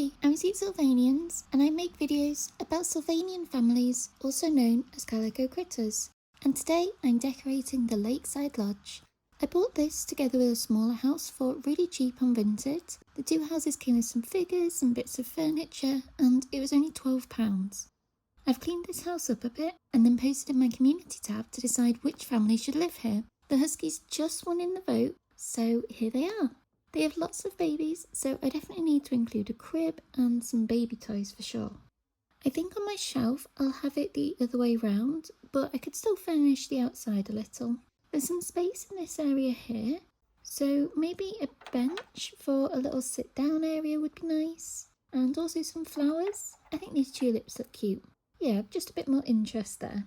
Hey, I'm Sylvanians, and I make videos about Sylvanian families, also known as Calico critters. And today I'm decorating the Lakeside Lodge. I bought this together with a smaller house for really cheap on Vinted. The two houses came with some figures and bits of furniture, and it was only £12. I've cleaned this house up a bit and then posted in my community tab to decide which family should live here. The Huskies just won in the vote, so here they are. They have lots of babies, so I definitely need to include a crib and some baby toys for sure. I think on my shelf I'll have it the other way round, but I could still furnish the outside a little. There's some space in this area here, so maybe a bench for a little sit down area would be nice. And also some flowers. I think these tulips look cute. Yeah, just a bit more interest there.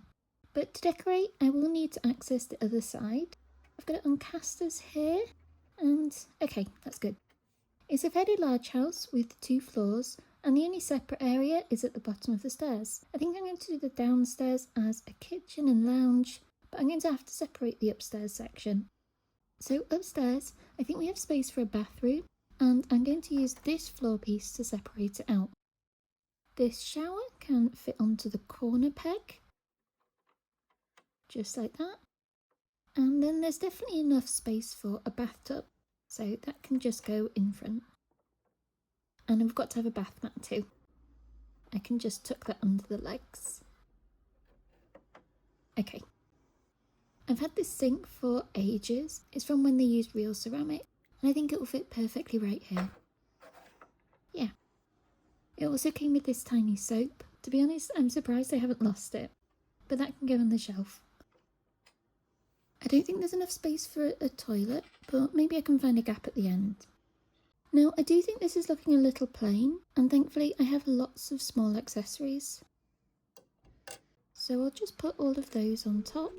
But to decorate I will need to access the other side. I've got it on casters here. And okay, that's good. It's a fairly large house with 2 floors, and the only separate area is at the bottom of the stairs. I think I'm going to do the downstairs as a kitchen and lounge, but I'm going to have to separate the upstairs section. So upstairs, I think we have space for a bathroom, and I'm going to use this floor piece to separate it out. This shower can fit onto the corner peg, just like that. And then there's definitely enough space for a bathtub, so that can just go in front. And we've got to have a bath mat too. I can just tuck that under the legs. Okay. I've had this sink for ages. It's from when they used real ceramic, and I think it will fit perfectly right here. Yeah. It also came with this tiny soap. To be honest, I'm surprised I haven't lost it, but that can go on the shelf. I don't think there's enough space for a toilet, but maybe I can find a gap at the end. Now, I do think this is looking a little plain, and thankfully I have lots of small accessories. So I'll just put all of those on top.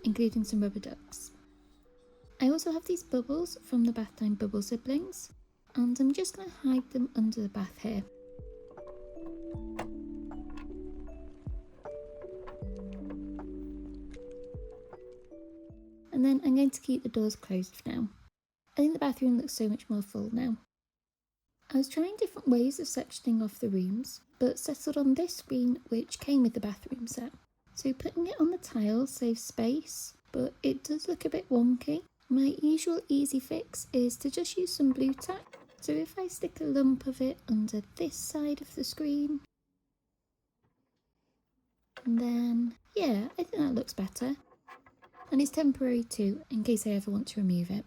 Including some rubber ducks. I also have these bubbles from the Bath Time Bubble Siblings, and I'm just going to hide them under the bath here. And then I'm going to keep the doors closed for now. I think the bathroom looks so much more full now. I was trying different ways of sectioning off the rooms, but settled on this screen which came with the bathroom set. So putting it on the tiles saves space, but it does look a bit wonky. My usual easy fix is to just use some blue tack. So if I stick a lump of it under this side of the screen, and then, yeah, I think that looks better. And it's temporary too, in case I ever want to remove it.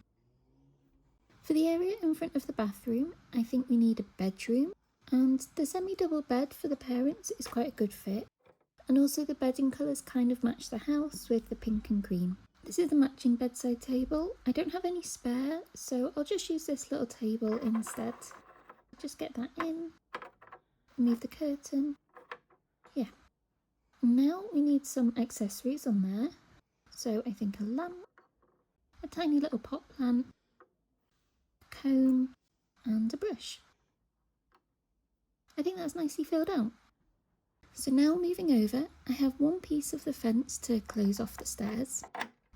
For the area in front of the bathroom, I think we need a bedroom, and the semi-double bed for the parents is quite a good fit. And also the bedding colours kind of match the house with the pink and cream. This is the matching bedside table. I don't have any spare, so I'll just use this little table instead. Just get that in, remove the curtain. Yeah. Now we need some accessories on there. So I think a lamp, a tiny little pot plant, a comb, and a brush. I think that's nicely filled out. So now moving over, I have one piece of the fence to close off the stairs.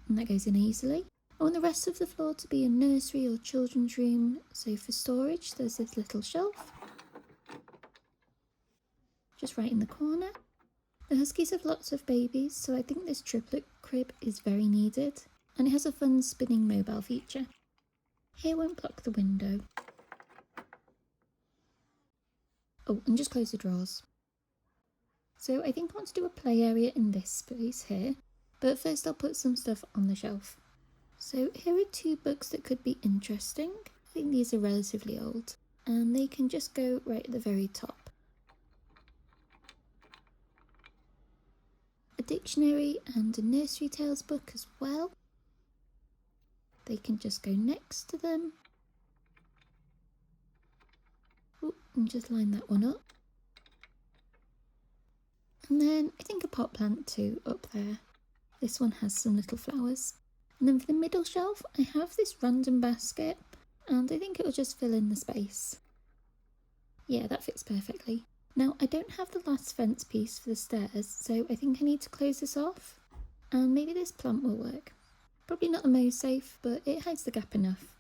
And that goes in easily. I want the rest of the floor to be a nursery or children's room, so for storage there's this little shelf, just right in the corner. The Huskies have lots of babies, so I think this triplet crib is very needed, and it has a fun spinning mobile feature. Here won't block the window. Oh, and just close the drawers. So I think I want to do a play area in this space here. But first I'll put some stuff on the shelf. So here are 2 books that could be interesting. I think these are relatively old, and they can just go right at the very top. A dictionary and a nursery tales book as well. They can just go next to them. Ooh, and just line that one up. And then I think a pot plant too up there. This one has some little flowers. And then for the middle shelf, I have this random basket, and I think it will just fill in the space. Yeah, that fits perfectly. Now, I don't have the last fence piece for the stairs, so I think I need to close this off, and maybe this plant will work. Probably not the most safe, but it hides the gap enough.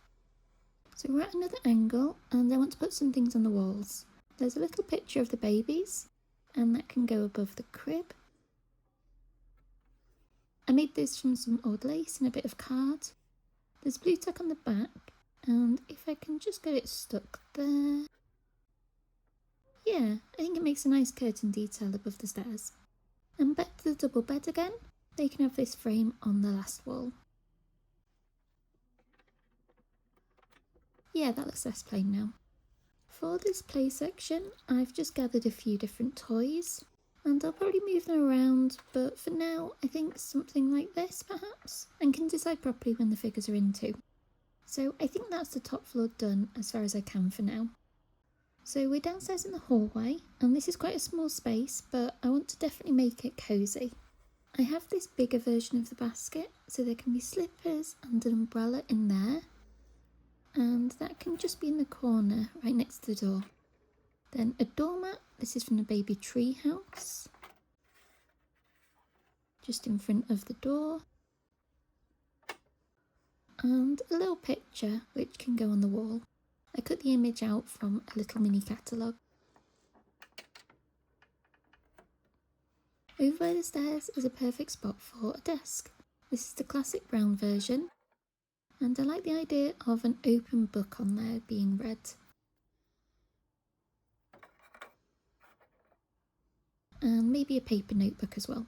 So we're at another angle, and I want to put some things on the walls. There's a little picture of the babies, and that can go above the crib. I made this from some old lace and a bit of card. There's blue tack on the back, and if I can just get it stuck there. Yeah, I think it makes a nice curtain detail above the stairs. And back to the double bed again, they can have this frame on the last wall. Yeah, that looks less plain now. For this play section, I've just gathered a few different toys, and I'll probably move them around, but for now I think something like this perhaps, and can decide properly when the figures are in too. So I think that's the top floor done as far as I can for now. So we're downstairs in the hallway, and this is quite a small space, but I want to definitely make it cosy. I have this bigger version of the basket, so there can be slippers and an umbrella in there, and that can just be in the corner right next to the door. Then a doormat, this is from the baby tree house, just in front of the door, and a little picture which can go on the wall. I cut the image out from a little mini catalogue. Over by the stairs is a perfect spot for a desk. This is the classic brown version, and I like the idea of an open book on there being read. And maybe a paper notebook as well.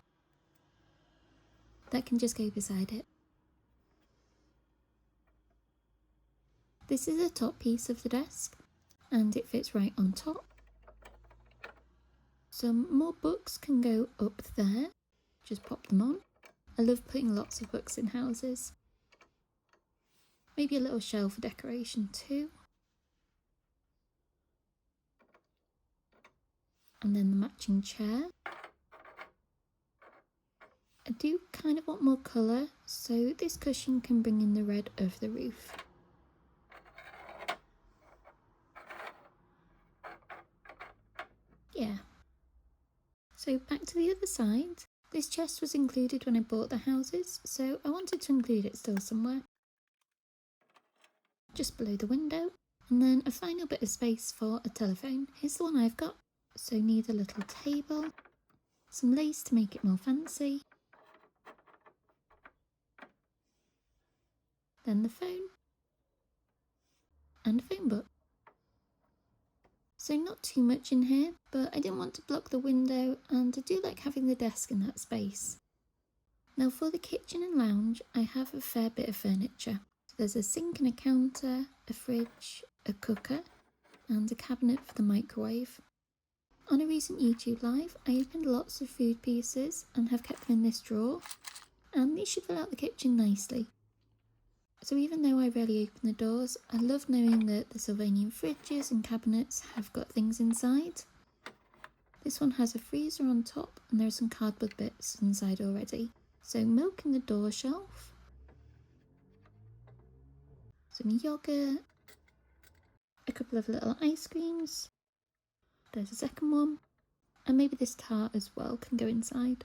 That can just go beside it. This is the top piece of the desk, and it fits right on top. Some more books can go up there, just pop them on. I love putting lots of books in houses. Maybe a little shelf for decoration too. And then the matching chair. I do kind of want more colour, so this cushion can bring in the red of the roof. Yeah. So back to the other side. This chest was included when I bought the houses, so I wanted to include it still somewhere. Just below the window, and then a final bit of space for a telephone. Here's the one I've got. So need a little table, some lace to make it more fancy, then the phone, and a phone book. So not too much in here, but I didn't want to block the window, and I do like having the desk in that space. Now for the kitchen and lounge, I have a fair bit of furniture. So there's a sink and a counter, a fridge, a cooker, and a cabinet for the microwave. On a recent YouTube live, I opened lots of food pieces and have kept them in this drawer, and these should fill out the kitchen nicely. So even though I rarely open the doors, I love knowing that the Sylvanian fridges and cabinets have got things inside. This one has a freezer on top, and there are some cardboard bits inside already. So milk in the door shelf, some yoghurt, a couple of little ice creams, there's a second one, and maybe this tart as well can go inside.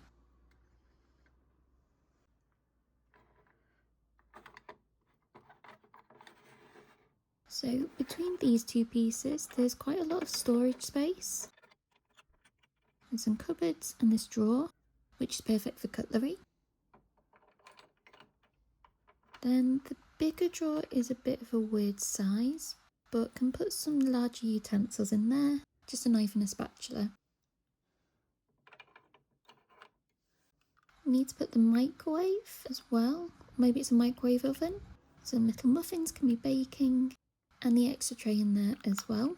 So between these two pieces, there's quite a lot of storage space. There's some cupboards and this drawer, which is perfect for cutlery. Then the bigger drawer is a bit of a weird size, but can put some larger utensils in there, just a knife and a spatula. Need to put the microwave as well, maybe it's a microwave oven. Some little muffins can be baking, and the extra tray in there as well.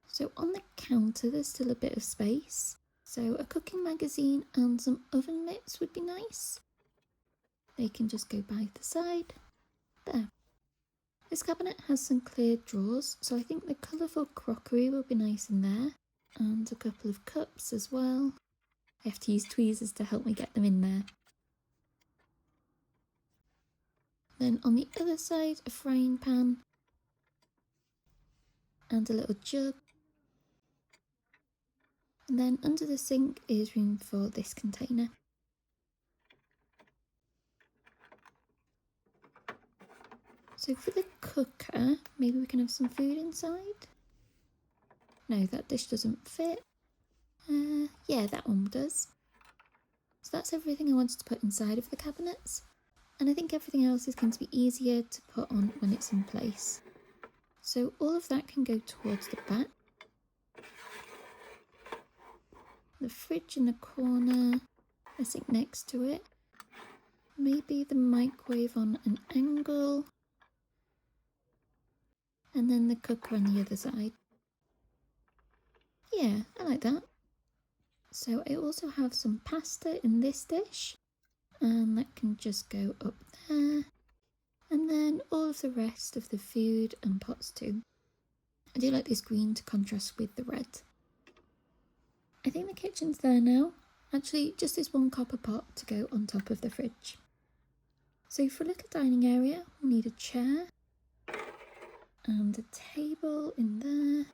So on the counter there's still a bit of space, so a cooking magazine and some oven mitts would be nice. They can just go by the side. There. This cabinet has some clear drawers, so I think the colourful crockery will be nice in there, and a couple of cups as well. I have to use tweezers to help me get them in there. Then on the other side, a frying pan and a little jug. And then under the sink is room for this container. So for the cooker, maybe we can have some food inside. No, that dish doesn't fit. Yeah, that one does. So that's everything I wanted to put inside of the cabinets. And I think everything else is going to be easier to put on when it's in place. So all of that can go towards the back. The fridge in the corner, I think next to it. Maybe the microwave on an angle. And then the cooker on the other side. Yeah, I like that. So I also have some pasta in this dish, and that can just go up there. And then all of the rest of the food and pots too. I do like this green to contrast with the red. I think the kitchen's there now. Actually, just this one copper pot to go on top of the fridge. So for a little dining area, we'll need a chair and a table in there.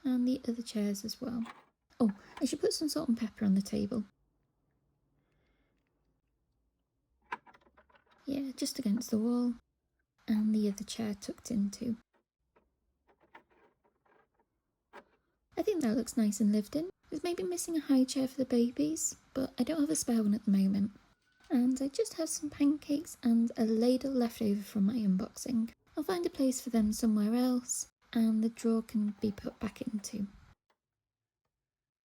And the other chairs as well. Oh, I should put some salt and pepper on the table. Yeah, just against the wall. And the other chair tucked in too. I think that looks nice and lived in. There's maybe missing a high chair for the babies, but I don't have a spare one at the moment. And I just have some pancakes and a ladle left over from my unboxing. I'll find a place for them somewhere else, and the drawer can be put back into.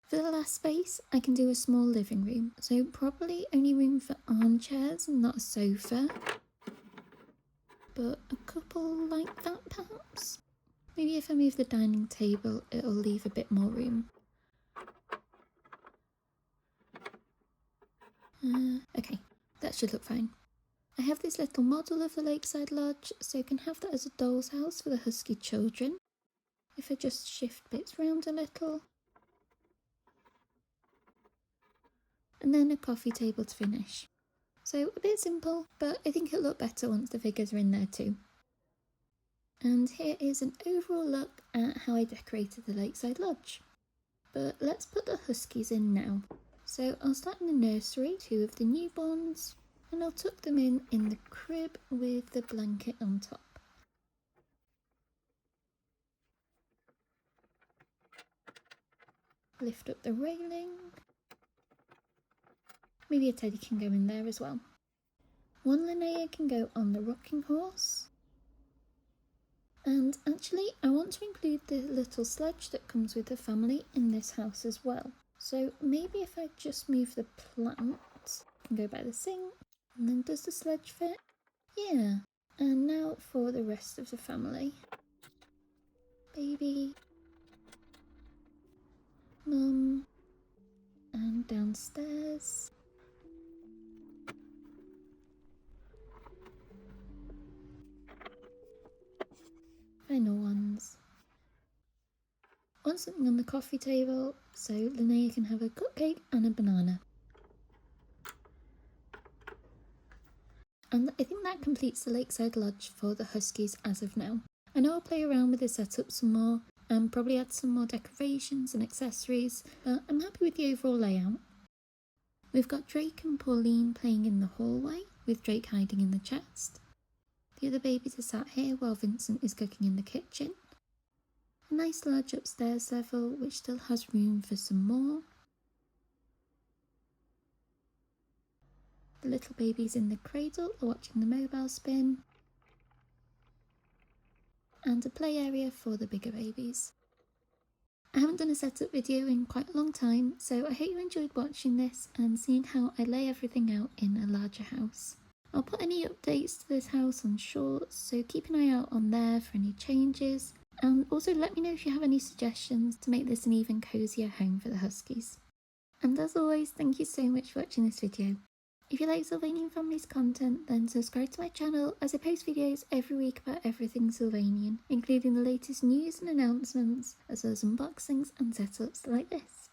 For the last space, I can do a small living room, so probably only room for armchairs and not a sofa, but a couple like that perhaps. Maybe if I move the dining table, it'll leave a bit more room. Okay, that should look fine. I have this little model of the Lakeside Lodge, so you can have that as a doll's house for the Husky children. If I just shift bits round a little. And then a coffee table to finish. So a bit simple, but I think it'll look better once the figures are in there too. And here is an overall look at how I decorated the Lakeside Lodge. But let's put the Huskies in now. So I'll start in the nursery, 2 of the newborns, and I'll tuck them in the crib with the blanket on top. Lift up the railing. Maybe a teddy can go in there as well. One Linnea can go on the rocking horse. And actually, I want to include the little sledge that comes with the family in this house as well. So maybe if I just move the plants, I can go by the sink. And then does the sledge fit? Yeah. And now for the rest of the family. Baby. Mum. And downstairs. Final ones. Want something on the coffee table, so Linnea can have a cupcake and a banana. And I think that completes the Lakeside Lodge for the Huskies as of now. I know I'll play around with the setup some more and probably add some more decorations and accessories, but I'm happy with the overall layout. We've got Drake and Pauline playing in the hallway, with Drake hiding in the chest. The other babies are sat here while Vincent is cooking in the kitchen. A nice large upstairs level which still has room for some more. The little babies in the cradle are watching the mobile spin. And a play area for the bigger babies. I haven't done a setup video in quite a long time, so I hope you enjoyed watching this and seeing how I lay everything out in a larger house. I'll put any updates to this house on shorts, so keep an eye out on there for any changes. And also let me know if you have any suggestions to make this an even cozier home for the Huskies. And as always, thank you so much for watching this video. If you like Sylvanian Families content, then subscribe to my channel as I post videos every week about everything Sylvanian, including the latest news and announcements, as well as unboxings and setups like this.